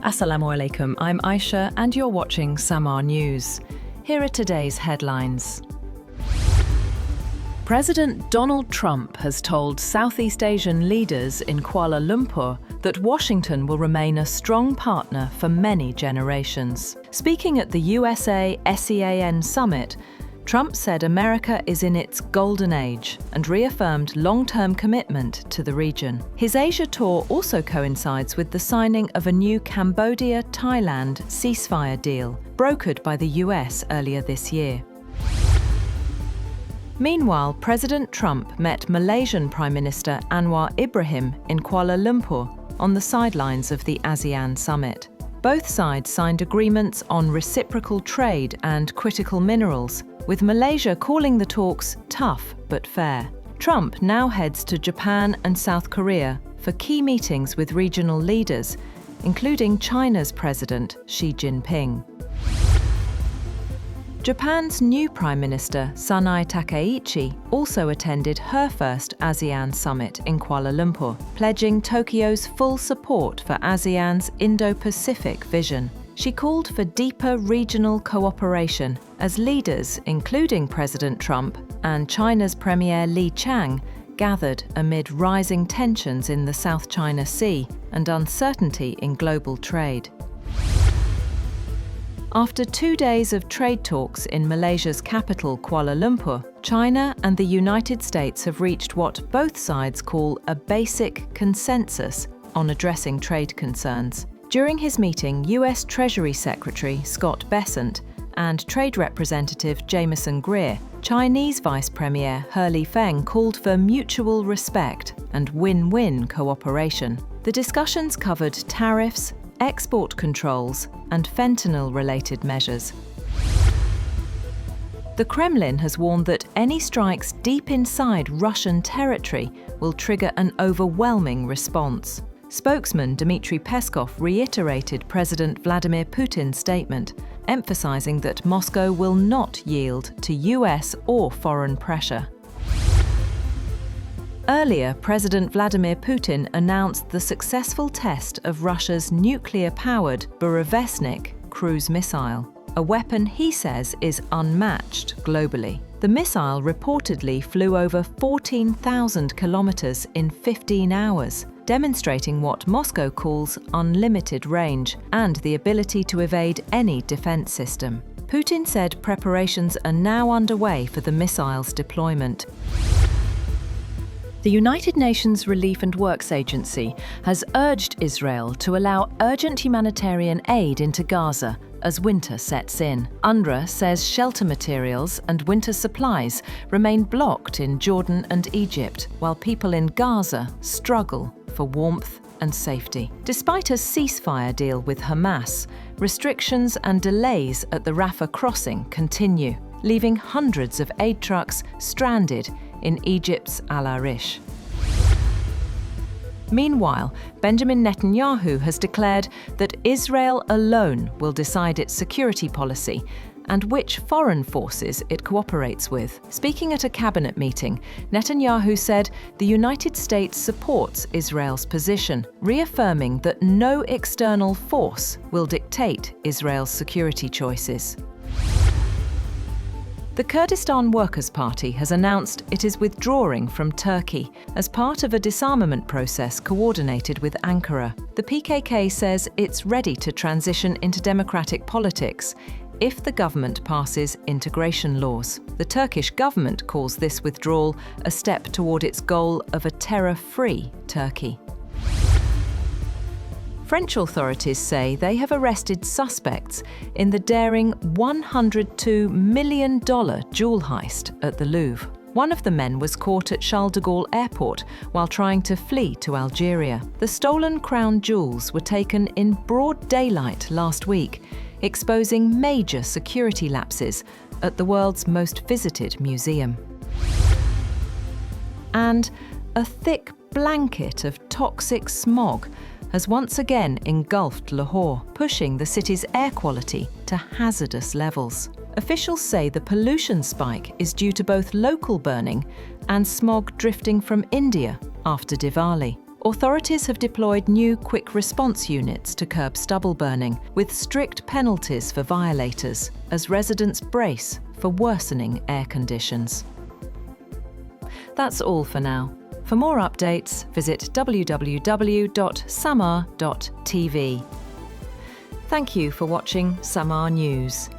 Assalamu alaikum, I'm Aisha and you're watching Samaa News. Here are today's headlines. President Donald Trump has told Southeast Asian leaders in Kuala Lumpur that Washington will remain a strong partner for many generations. Speaking at the USA ASEAN Summit, Trump said America is in its golden age and reaffirmed long-term commitment to the region. His Asia tour also coincides with the signing of a new Cambodia-Thailand ceasefire deal, brokered by the US earlier this year. Meanwhile, President Trump met Malaysian Prime Minister Anwar Ibrahim in Kuala Lumpur on the sidelines of the ASEAN Summit. Both sides signed agreements on reciprocal trade and critical minerals, with Malaysia calling the talks tough but fair. Trump now heads to Japan and South Korea for key meetings with regional leaders, including China's President Xi Jinping. Japan's new Prime Minister, Sanae Takaichi, also attended her first ASEAN Summit in Kuala Lumpur, pledging Tokyo's full support for ASEAN's Indo-Pacific vision. She called for deeper regional cooperation as leaders, including President Trump and China's Premier Li Qiang, gathered amid rising tensions in the South China Sea and uncertainty in global trade. After 2 days of trade talks in Malaysia's capital, Kuala Lumpur, China and the United States have reached what both sides call a basic consensus on addressing trade concerns. During his meeting, US Treasury Secretary Scott Bessent and Trade Representative Jameson Greer, Chinese Vice Premier He Lifeng called for mutual respect and win-win cooperation. The discussions covered tariffs, export controls, and fentanyl-related measures. The Kremlin has warned that any strikes deep inside Russian territory will trigger an overwhelming response. Spokesman Dmitry Peskov reiterated President Vladimir Putin's statement, emphasizing that Moscow will not yield to US or foreign pressure. Earlier, President Vladimir Putin announced the successful test of Russia's nuclear-powered Burevestnik cruise missile, a weapon he says is unmatched globally. The missile reportedly flew over 14,000 kilometers in 15 hours, demonstrating what Moscow calls unlimited range and the ability to evade any defense system. Putin said preparations are now underway for the missile's deployment. The United Nations Relief and Works Agency has urged Israel to allow urgent humanitarian aid into Gaza as winter sets in. UNRWA says shelter materials and winter supplies remain blocked in Jordan and Egypt, while people in Gaza struggle for warmth and safety. Despite a ceasefire deal with Hamas, restrictions and delays at the Rafah crossing continue, leaving hundreds of aid trucks stranded in Egypt's Al Arish. Meanwhile, Benjamin Netanyahu has declared that Israel alone will decide its security policy and which foreign forces it cooperates with. Speaking at a cabinet meeting, Netanyahu said the United States supports Israel's position, reaffirming that no external force will dictate Israel's security choices. The Kurdistan Workers' Party has announced it is withdrawing from Turkey as part of a disarmament process coordinated with Ankara. The PKK says it's ready to transition into democratic politics if the government passes integration laws. The Turkish government calls this withdrawal a step toward its goal of a terror-free Turkey. French authorities say they have arrested suspects in the daring $102 million jewel heist at the Louvre. One of the men was caught at Charles de Gaulle Airport while trying to flee to Algeria. The stolen crown jewels were taken in broad daylight last week, exposing major security lapses at the world's most visited museum. And a thick blanket of toxic smog has once again engulfed Lahore, pushing the city's air quality to hazardous levels. Officials say the pollution spike is due to both local burning and smog drifting from India after Diwali. Authorities have deployed new quick response units to curb stubble burning, with strict penalties for violators, as residents brace for worsening air conditions. That's all for now. For more updates, visit www.samaa.tv. Thank you for watching Samaa News.